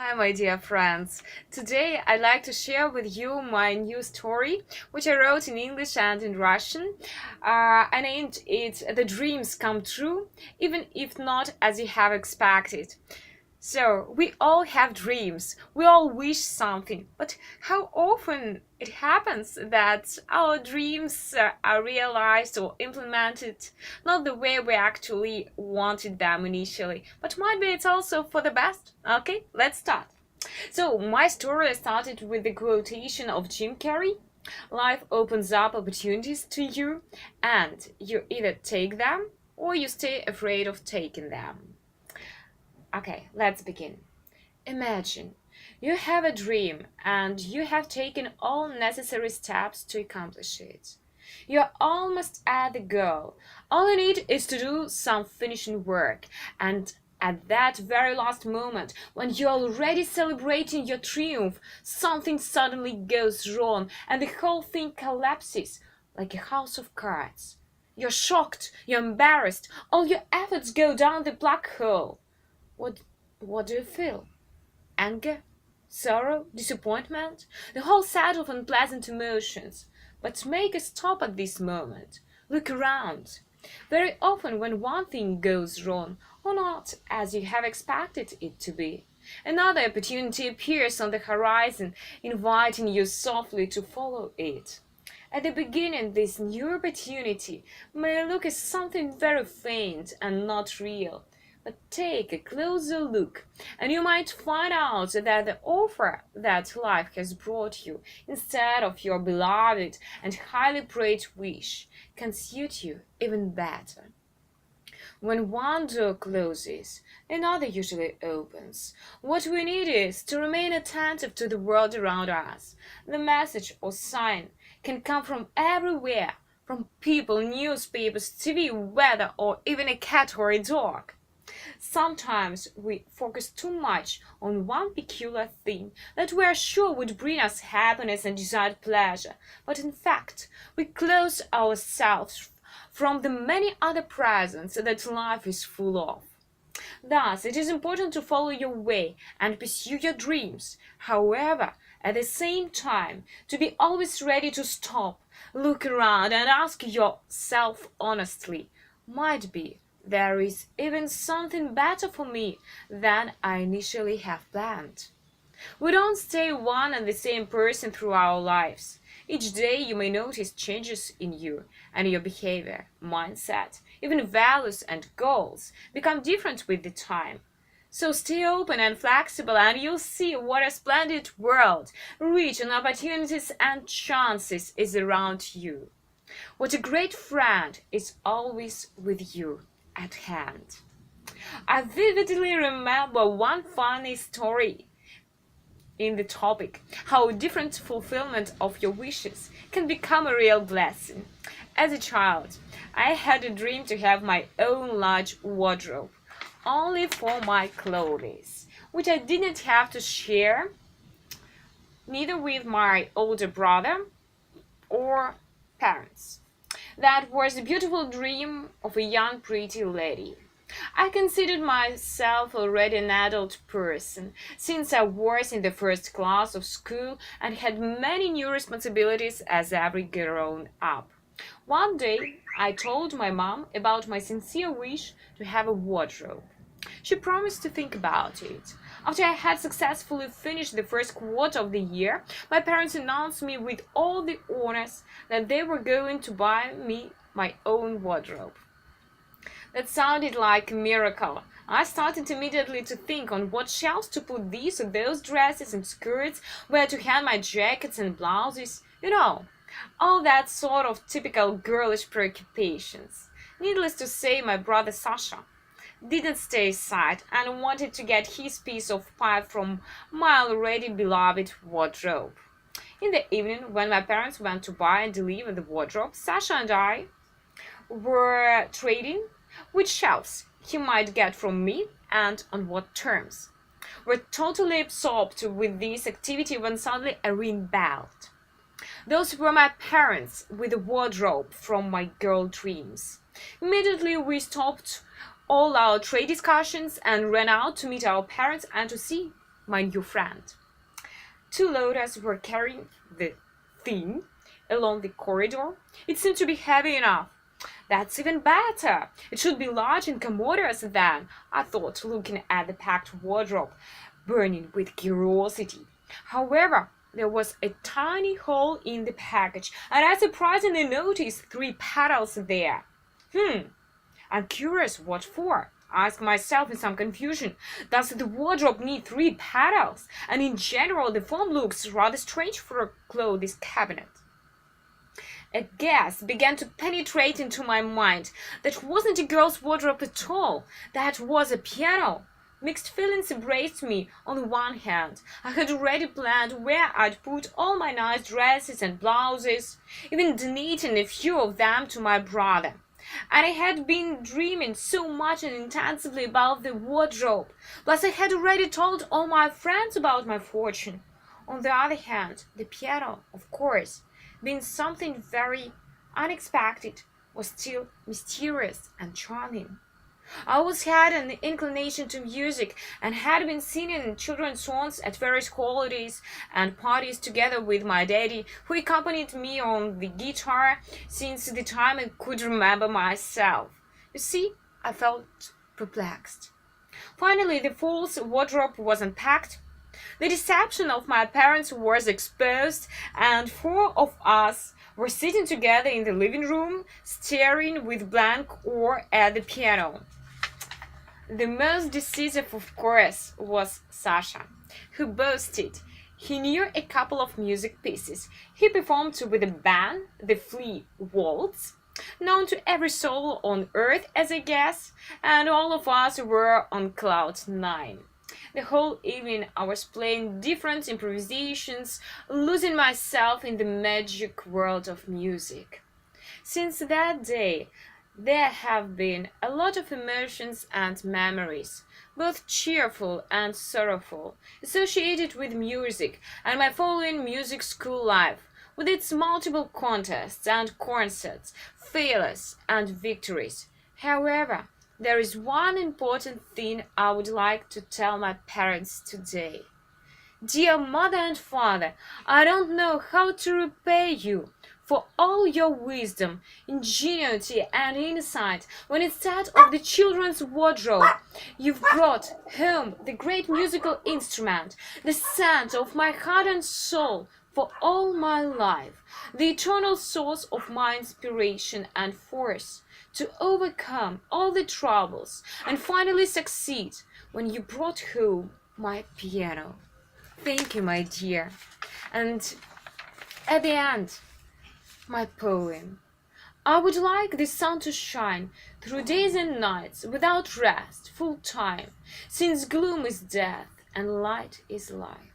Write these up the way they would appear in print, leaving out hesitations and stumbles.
Hi, my dear friends. Today I'd like to share with you my new story, which I wrote in English and in Russian. I named it The Dreams Come True, even if not as you have expected. So, we all have dreams, we all wish something, but how often it happens that our dreams are realized or implemented not the way we actually wanted them initially, but might be it's also for the best. Okay, let's start. So, my story started with the quotation of Jim Carrey. Life opens up opportunities to you, and you either take them or you stay afraid of taking them. Okay, let's begin. Imagine you have a dream and you have taken all necessary steps to accomplish it. You're almost at the goal. All you need is to do some finishing work, and at that very last moment, when you're already celebrating your triumph, something suddenly goes wrong and the whole thing collapses like a house of cards. You're shocked, you're embarrassed, all your efforts go down the black hole. What do you feel? Anger? Sorrow? Disappointment? The whole set of unpleasant emotions. But make a stop at this moment. Look around. Very often when one thing goes wrong, or not as you have expected it to be, another opportunity appears on the horizon, inviting you softly to follow it. At the beginning, this new opportunity may look as something very faint and not real. But take a closer look, and you might find out that the offer that life has brought you, instead of your beloved and highly prayed wish, can suit you even better. When one door closes, another usually opens. What we need is to remain attentive to the world around us. The message or sign can come from everywhere, from people, newspapers, TV, weather, or even a cat or a dog. Sometimes we focus too much on one peculiar thing that we are sure would bring us happiness and desired pleasure, but in fact we close ourselves from the many other presents that life is full of. Thus, it is important to follow your way and pursue your dreams. However, at the same time, to be always ready to stop, look around and ask yourself honestly, might be there is even something better for me than I initially have planned. We don't stay one and the same person through our lives. Each day you may notice changes in you, and your behavior, mindset, even values and goals become different with the time. So stay open and flexible, and you'll see what a splendid world, rich in opportunities and chances, is around you. What a great friend is always with you at hand. I vividly remember one funny story in the topic, how different fulfillment of your wishes can become a real blessing. As a child, I had a dream to have my own large wardrobe, only for my clothes, which I didn't have to share neither with my older brother or parents. That was the beautiful dream of a young pretty lady. I considered myself already an adult person, since I was in the first class of school and had many new responsibilities as every grown up. One day, I told my mom about my sincere wish to have a wardrobe. She promised to think about it. After I had successfully finished the first quarter of the year, my parents announced me with all the honors that they were going to buy me my own wardrobe. That sounded like a miracle. I started immediately to think on what shelves to put these or those dresses and skirts, where to hang my jackets and blouses, all that sort of typical girlish preoccupations. Needless to say, my brother Sasha didn't stay aside and wanted to get his piece of pie from my already beloved wardrobe. In the evening, when my parents went to buy and deliver the wardrobe, Sasha and I were trading which shelves he might get from me and on what terms. We're totally absorbed with this activity when suddenly a ring belled. Those were my parents with a wardrobe from my girl dreams. Immediately we stopped all our trade discussions and ran out to meet our parents and to see my new friend. Two loaders were carrying the thing along the corridor. It seemed to be heavy enough. That's even better. It should be large and commodious then, I thought, looking at the packed wardrobe, burning with curiosity. However, there was a tiny hole in the package, and I surprisingly noticed 3 petals there. I'm curious what for. I asked myself in some confusion. Does the wardrobe need 3 petals? And in general, the form looks rather strange for a clothes cabinet. A guess began to penetrate into my mind. That wasn't a girl's wardrobe at all. That was a piano. Mixed feelings embraced me. On the one hand, I had already planned where I'd put all my nice dresses and blouses, even donating a few of them to my brother. And I had been dreaming so much and intensively about the wardrobe. Plus, I had already told all my friends about my fortune. On the other hand, the piano, of course, being something very unexpected, was still mysterious and charming. I always had an inclination to music and had been singing children's songs at various holidays and parties together with my daddy, who accompanied me on the guitar since the time I could remember myself. You see, I felt perplexed. Finally, the false wardrobe was unpacked. The deception of my parents was exposed, and 4 of us were sitting together in the living room, staring with blank awe at the piano. The most decisive, of course, was Sasha, who boasted he knew a couple of music pieces. He performed with a band, the Flea Waltz, known to every soul on earth as a guess, and all of us were on cloud 9. The whole evening I was playing different improvisations, losing myself in the magic world of music. Since that day, there have been a lot of emotions and memories, both cheerful and sorrowful, associated with music and my following music school life, with its multiple contests and concerts, failures and victories. However, there is one important thing I would like to tell my parents today. Dear mother and father, I don't know how to repay you for all your wisdom, ingenuity, and insight when instead of the children's wardrobe, you've brought home the great musical instrument, the scent of my heart and soul for all my life, the eternal source of my inspiration and force to overcome all the troubles and finally succeed when you brought home my piano. Thank you, my dear. And at the end, my poem. I would like the sun to shine through days and nights without rest, full time, since gloom is death and light is life.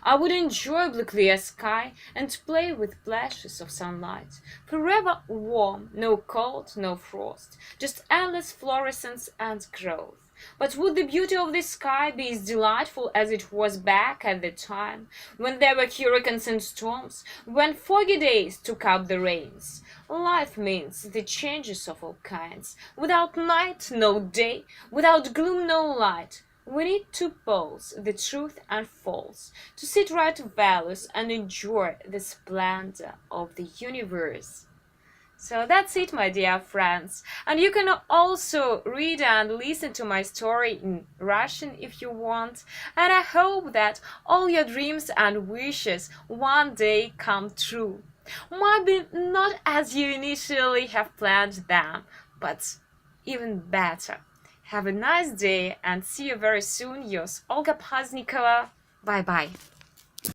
I would enjoy blue clear sky and play with flashes of sunlight, forever warm, no cold, no frost, just endless fluorescence and growth. But would the beauty of the sky be as delightful as it was back at the time when there were hurricanes and storms, when foggy days took up the reins? Life means the changes of all kinds. Without night, no day. Without gloom, no light. We need 2 poles, the truth and false, to sit right values and enjoy the splendor of the universe. So that's it, my dear friends. And you can also read and listen to my story in Russian if you want. And I hope that all your dreams and wishes one day come true. Might be not as you initially have planned them, but even better. Have a nice day and see you very soon. Yours, Olga Pazdnikova. Bye-bye.